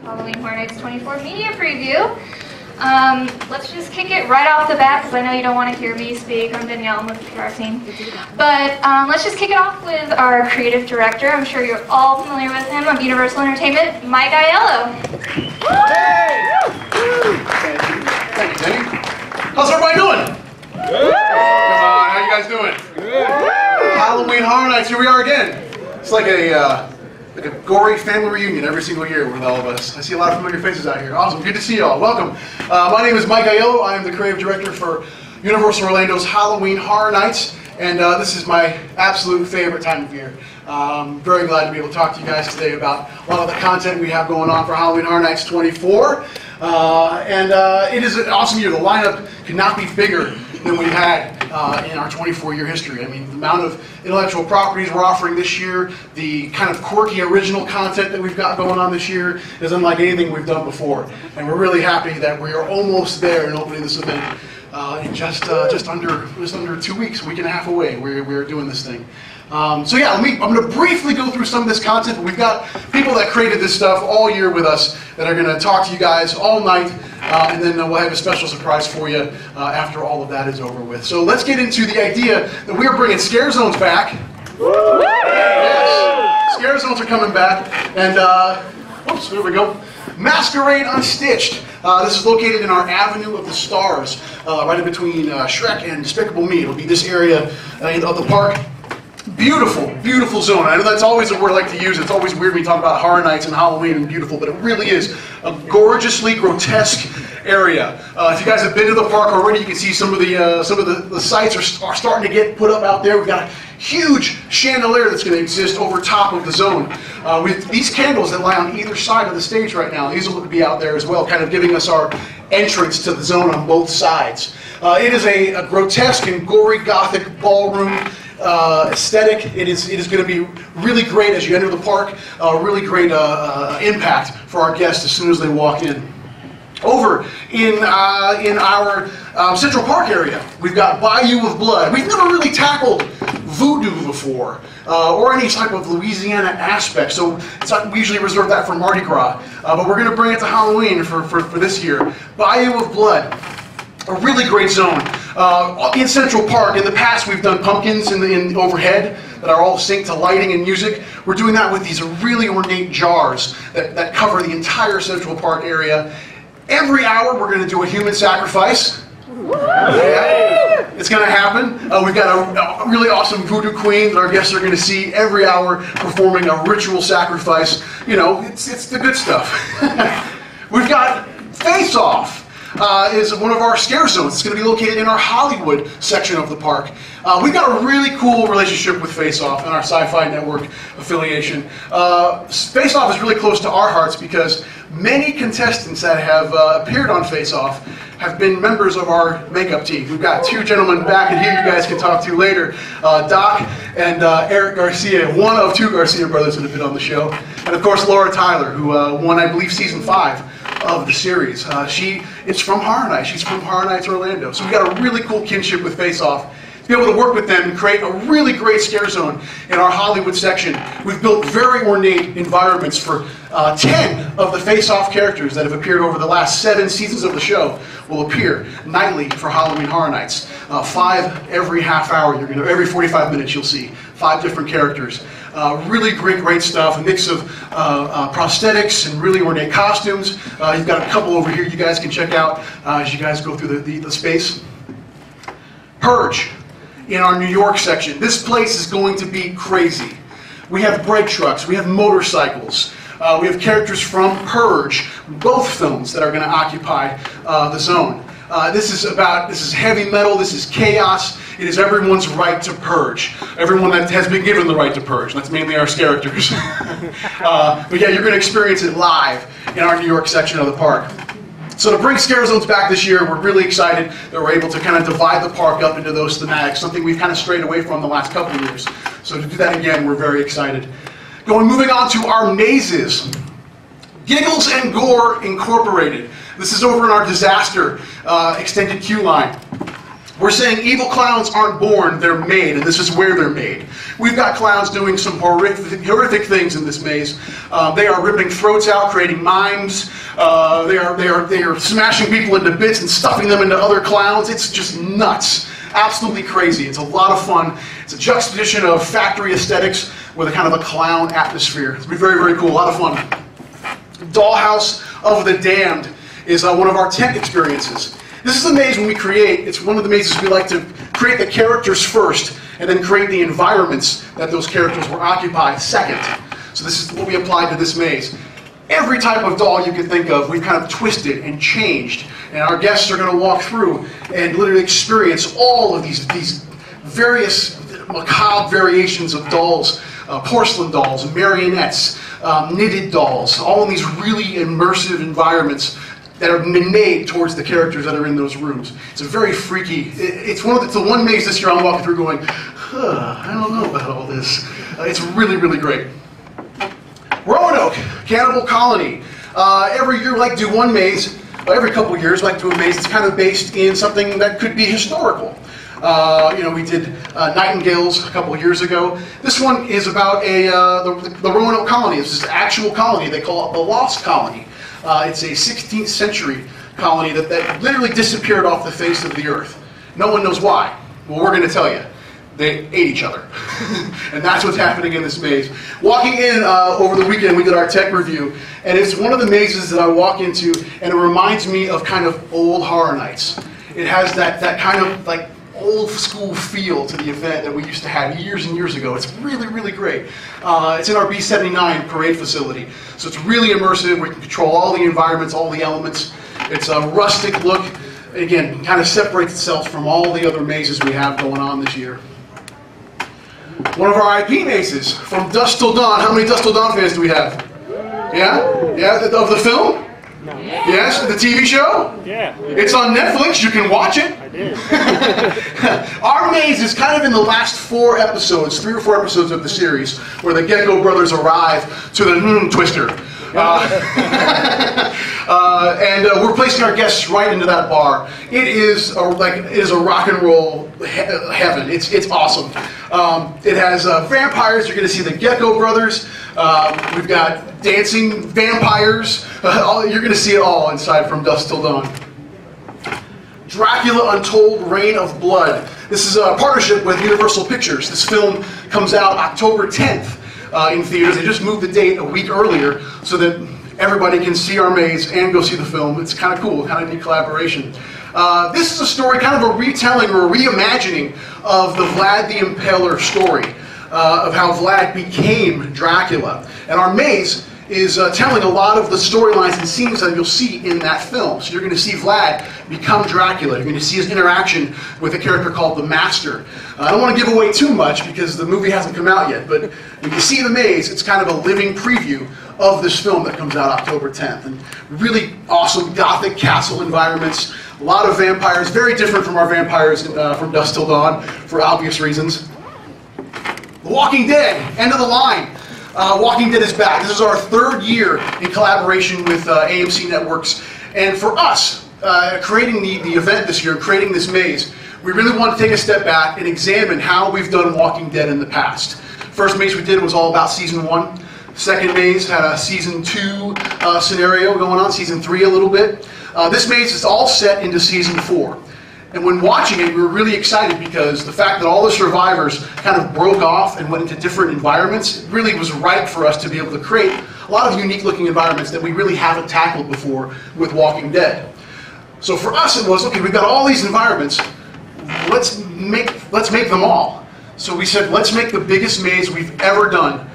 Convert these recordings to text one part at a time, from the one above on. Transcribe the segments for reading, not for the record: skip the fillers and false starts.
Halloween Horror Nights 24 media preview. Let's just kick it right off the bat because I know you don't want to hear me speak. I'm Danielle, I'm with the PR team. But let's just kick it off with our creative director. I'm sure you're all familiar with him of Universal Entertainment, Mike Aiello. Thank you, Danny. How's everybody doing? Good. How you guys doing? Good. Halloween Horror Nights, here we are again. It's like a gory family reunion every single year with all of us. I see a lot of familiar faces out here. Awesome, good to see you all. Welcome. My name is Mike Aiello. I am the creative director for Universal Orlando's Halloween Horror Nights, and this is my absolute favorite time of year. I'm very glad to be able to talk to you guys today about a lot of the content we have going on for Halloween Horror Nights 24. It is an awesome year. The lineup could not be bigger than we've had in our 24-year history. I mean, the amount of intellectual properties we're offering this year, the kind of quirky original content that we've got going on this year is unlike anything we've done before. And we're really happy that we are almost there in opening this event in just under 2 weeks, a week and a half away. We're doing this thing. So yeah, I'm going to briefly go through some of this content, but we've got people that created this stuff all year with us that are going to talk to you guys all night, and then we'll have a special surprise for you after all of that is over with. So let's get into the idea that we're bringing scare zones back. Yes, scare zones are coming back, and whoops, there we go. Masquerade Unstitched. This is located in our Avenue of the Stars, right in between Shrek and Despicable Me. It'll be this area of the park. Beautiful, beautiful zone. I know that's always a word I like to use. It's always weird when we talk about horror nights and Halloween and beautiful, but it really is a gorgeously grotesque area. If you guys have been to the park already, you can see some of the sites are starting to get put up out there. We've got a huge chandelier that's going to exist over top of the zone. With these candles that lie on either side of the stage right now, these will be out there as well, kind of giving us our entrance to the zone on both sides. It is a grotesque and gory gothic ballroom aesthetic. It is going to be really great as you enter the park. Really great impact for our guests as soon as they walk in. Over in our Central Park area, we've got Bayou of Blood. We've never really tackled voodoo before, or any type of Louisiana aspect, so we usually reserve that for Mardi Gras. But we're going to bring it to Halloween for this year. Bayou of Blood. A really great zone. In Central Park, in the past we've done pumpkins in overhead that are all synced to lighting and music. We're doing that with these really ornate jars that cover the entire Central Park area. Every hour we're going to do a human sacrifice. Yeah, it's going to happen. We've got a really awesome voodoo queen that our guests are going to see every hour performing a ritual sacrifice. You know, it's the good stuff. We've got Face Off. Is one of our scare zones. It's going to be located in our Hollywood section of the park. We've got a really cool relationship with Face Off and our Sci-Fi Network affiliation. Face Off is really close to our hearts because many contestants that have appeared on Face Off have been members of our makeup team. We've got two gentlemen back in here you guys can talk to later, Doc and Eric Garcia, one of two Garcia brothers that have been on the show. And of course Laura Tyler, who won, I believe, season 5 of the series. It's from Horror Nights. She's from Horror Nights Orlando. So we've got a really cool kinship with Face Off. To be able to work with them and create a really great scare zone in our Hollywood section. We've built very ornate environments for 10 of the Face Off characters that have appeared over the last 7 seasons of the show will appear nightly for Halloween Horror Nights. 5 every half hour. Every 45 minutes you'll see 5 different characters. Really great stuff. A mix of prosthetics and really ornate costumes. You've got a couple over here you guys can check out as you guys go through the space. Purge. In our New York section. This place is going to be crazy. We have brake trucks, we have motorcycles, we have characters from Purge, both films that are going to occupy the zone. This is heavy metal, this is chaos, it is everyone's right to purge. Everyone that has been given the right to purge. That's mainly our characters. But yeah, you're going to experience it live in our New York section of the park. So to bring scare zones back this year, we're really excited that we're able to kind of divide the park up into those thematics, something we've kind of strayed away from the last couple of years. So to do that again, we're very excited. Moving on to our mazes. Giggles Gore Incorporated. This is over in our disaster extended queue line. We're saying evil clowns aren't born, they're made, and this is where they're made. We've got clowns doing some horrific things in this maze. They are ripping throats out, creating mimes. They are smashing people into bits and stuffing them into other clowns. It's just nuts. Absolutely crazy. It's a lot of fun. It's a juxtaposition of factory aesthetics with a kind of a clown atmosphere. It's very, very cool. A lot of fun. Dollhouse of the Damned is one of our tent experiences. This is a maze when we create. It's one of the mazes we like to create the characters first and then create the environments that those characters will occupy second. So this is what we applied to this maze. Every type of doll you can think of, we've kind of twisted and changed. And our guests are going to walk through and literally experience all of these various macabre variations of dolls, porcelain dolls, marionettes, knitted dolls, all in these really immersive environments that have been made towards the characters that are in those rooms. It's a very freaky, it's the one maze this year I'm walking through going, I don't know about all this. It's really, really great. Roanoke, Cannibal Colony. Every year we like to do one maze, every couple of years we like to do a maze that's kind of based in something that could be historical. We did Nightingales a couple of years ago. This one is about the Roanoke colony. This is an actual colony. They call it the Lost Colony. It's a 16th century colony that literally disappeared off the face of the earth. No one knows why. Well, we're going to tell you. They ate each other. And that's what's happening in this maze. Walking in over the weekend, we did our tech review, and it's one of the mazes that I walk into, and it reminds me of kind of old Horror Nights. It has that kind of like old school feel to the event that we used to have years and years ago. It's really, really great. It's in our B79 parade facility. So it's really immersive. We can control all the environments, all the elements. It's a rustic look. Again, kind of separates itself from all the other mazes we have going on this year. One of our IP mazes, From Dusk Till Dawn. How many Dusk Till Dawn fans do we have? Yeah? Yeah? Of the film? No. Yes? The TV show? Yeah. It's on Netflix. You can watch it. I did. Our maze is kind of in the last 4 episodes, 3 or 4 episodes of the series, where the Gecko brothers arrive to the Twister. And we're placing our guests right into that bar. It is a rock and roll heaven. It's awesome. It has vampires. You're going to see the Gecko brothers. We've got dancing vampires. You're going to see it all inside From Dusk Till Dawn. Dracula Untold, Reign of Blood. This is a partnership with Universal Pictures. This film comes out October 10th in theaters. They just moved the date a week earlier so that everybody can see our maze and go see the film. It's kind of cool, kind of neat collaboration. This is a story, kind of a retelling or a reimagining of the Vlad the Impaler story, of how Vlad became Dracula. And our maze is telling a lot of the storylines and scenes that you'll see in that film. So you're going to see Vlad become Dracula. You're going to see his interaction with a character called the Master. I don't want to give away too much because the movie hasn't come out yet, but when you see the maze, it's kind of a living preview of this film that comes out October 10th. And really awesome gothic castle environments, a lot of vampires, very different from our vampires from Dusk Till Dawn for obvious reasons. The Walking Dead, end of the line. Walking Dead is back. This is our 3rd year in collaboration with AMC Networks. And for us, creating the event this year, creating this maze, we really want to take a step back and examine how we've done Walking Dead in the past. First maze we did was all about Season 1. Second maze had a Season 2 scenario going on, Season 3 a little bit. This maze is all set into Season 4. And when watching it, we were really excited because the fact that all the survivors kind of broke off and went into different environments really was ripe for us to be able to create a lot of unique looking environments that we really haven't tackled before with Walking Dead. So for us it was, okay, we've got all these environments, let's make them all. So we said, let's make the biggest maze we've ever done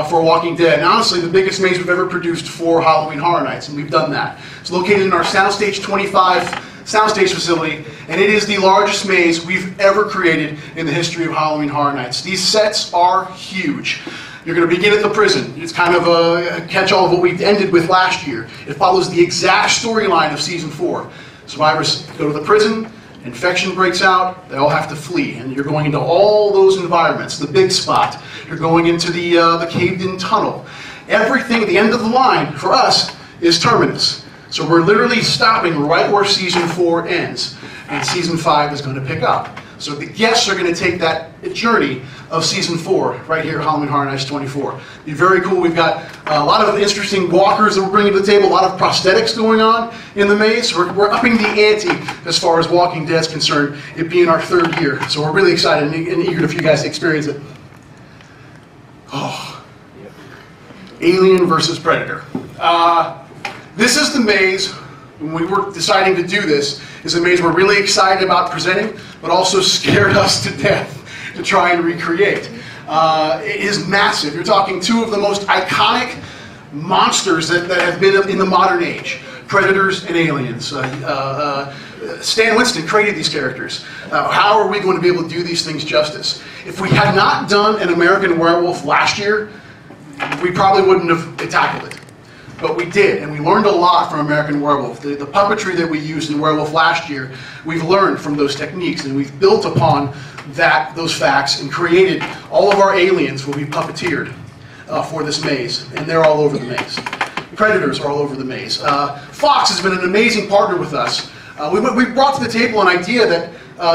for Walking Dead. And honestly, the biggest maze we've ever produced for Halloween Horror Nights, and we've done that. It's located in our Soundstage 25 soundstage facility, and it is the largest maze we've ever created in the history of Halloween Horror Nights. These sets are huge. You're going to begin at the prison. It's kind of a catch-all of what we ended with last year. It follows the exact storyline of Season 4. Survivors go to the prison, infection breaks out, they all have to flee, and you're going into all those environments. The big spot, you're going into the caved-in tunnel. Everything at the end of the line, for us, is Terminus. So we're literally stopping right where Season 4 ends. and season 5 is going to pick up. So the guests are going to take that journey of season 4 right here at Halloween Horror Nights 24. Be very cool. We've got a lot of interesting walkers that we're bringing to the table, a lot of prosthetics going on in the maze. We're upping the ante as far as Walking Dead's concerned, it being our 3rd year. So we're really excited and eager for you guys to experience it. Oh, Alien versus Predator. This is the maze. When we were deciding to do this, is a maze we're really excited about presenting, but also scared us to death to try and recreate. It is massive. You're talking 2 of the most iconic monsters that have been in the modern age. Predators and aliens. Stan Winston created these characters. How are we going to be able to do these things justice? If we had not done an American Werewolf last year, we probably wouldn't have tackled it. But we did, and we learned a lot from American Werewolf. The puppetry that we used in Werewolf last year, we've learned from those techniques, and we've built upon those facts and created all of our aliens will be puppeteered for this maze, and they're all over the maze. Predators are all over the maze. Fox has been an amazing partner with us. We brought to the table an idea that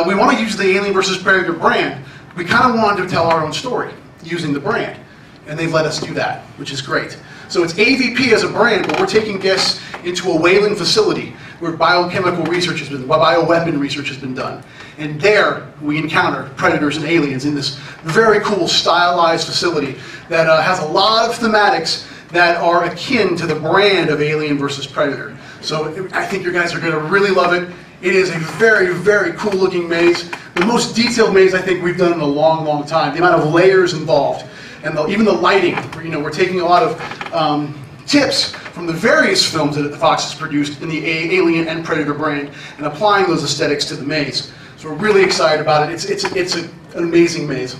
we want to use the Alien vs. Predator brand. We kind of wanted to tell our own story using the brand, and they've let us do that, which is great. So it's AVP as a brand, but we're taking guests into a whaling facility where biochemical research has been, bioweapon research has been done. And there we encounter predators and aliens in this very cool stylized facility that has a lot of thematics that are akin to the brand of Alien versus Predator. So I think you guys are going to really love it. It is a very, very cool looking maze. The most detailed maze I think we've done in a long, long time. The amount of layers involved. And even the lighting, we're taking a lot of tips from the various films that Fox has produced in the Alien and Predator brand and applying those aesthetics to the maze. So we're really excited about it. It's an amazing maze.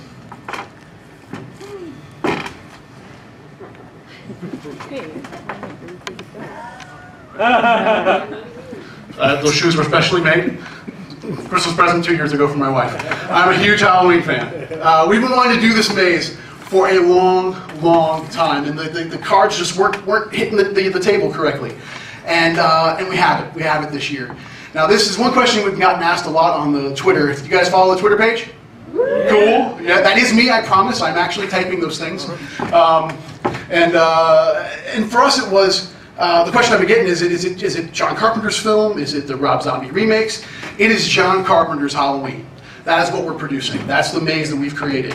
Those shoes were specially made. Christmas present 2 years ago from my wife. I'm a huge Halloween fan. We've been wanting to do this maze for a long, long time, and the cards just weren't hitting the table correctly, and we have it. We have it this year. Now, this is one question we've gotten asked a lot on the Twitter. If you guys follow the Twitter page, cool. Yeah, that is me. I promise. I'm actually typing those things. And for us, it was the question I've been getting is it John Carpenter's film? Is it the Rob Zombie remakes? It is John Carpenter's Halloween. That is what we're producing. That's the maze that we've created.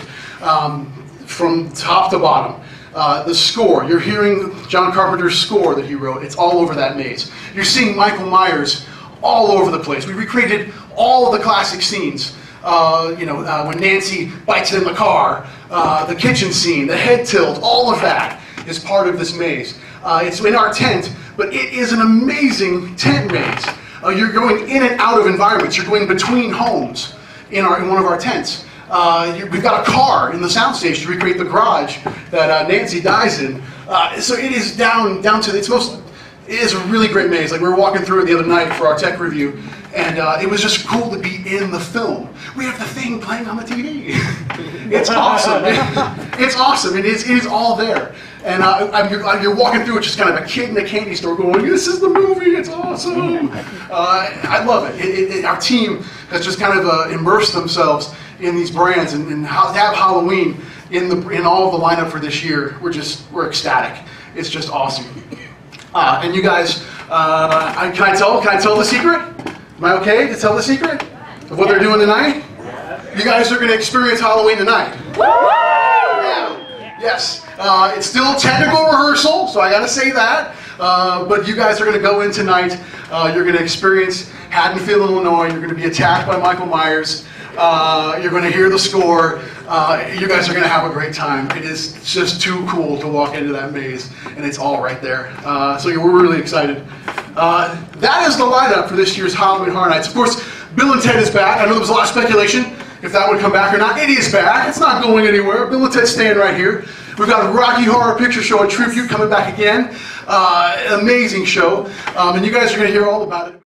From top to bottom. The score, you're hearing John Carpenter's score that he wrote. It's all over that maze. You're seeing Michael Myers all over the place. We recreated all of the classic scenes. When Nancy bites in the car, the kitchen scene, the head tilt, all of that is part of this maze. It's in our tent, but it is an amazing tent maze. You're going in and out of environments. You're going between homes in one of our tents. We've got a car in the soundstage to recreate the garage that Nancy dies in. So it is down to its most. It is a really great maze. Like we were walking through it the other night for our tech review, and it was just cool to be in the film. We have the thing playing on the TV. It's awesome. It's awesome. It is all there. And you're walking through it just kind of a kid in a candy store going, "This is the movie. It's awesome." I love it. Our team has just kind of immersed themselves in these brands, and to have Halloween in all of the lineup for this year, we're ecstatic. It's just awesome. And you guys, can I tell the secret? Am I okay to tell the secret of what they're doing tonight? You guys are going to experience Halloween tonight. Yeah. Yes. It's still technical rehearsal, so I got to say that. But you guys are going to go in tonight. You're going to experience Haddonfield, Illinois. You're going to be attacked by Michael Myers. You're going to hear the score. You guys are going to have a great time. It is just too cool to walk into that maze, and it's all right there. So we're really excited. That is the lineup for this year's Halloween Horror Nights. Of course, Bill and Ted is back. I know there was a lot of speculation if that would come back or not. It is back. It's not going anywhere. Bill and Ted staying right here. We've got a Rocky Horror Picture Show and Tribute coming back again. Amazing show. And you guys are going to hear all about it.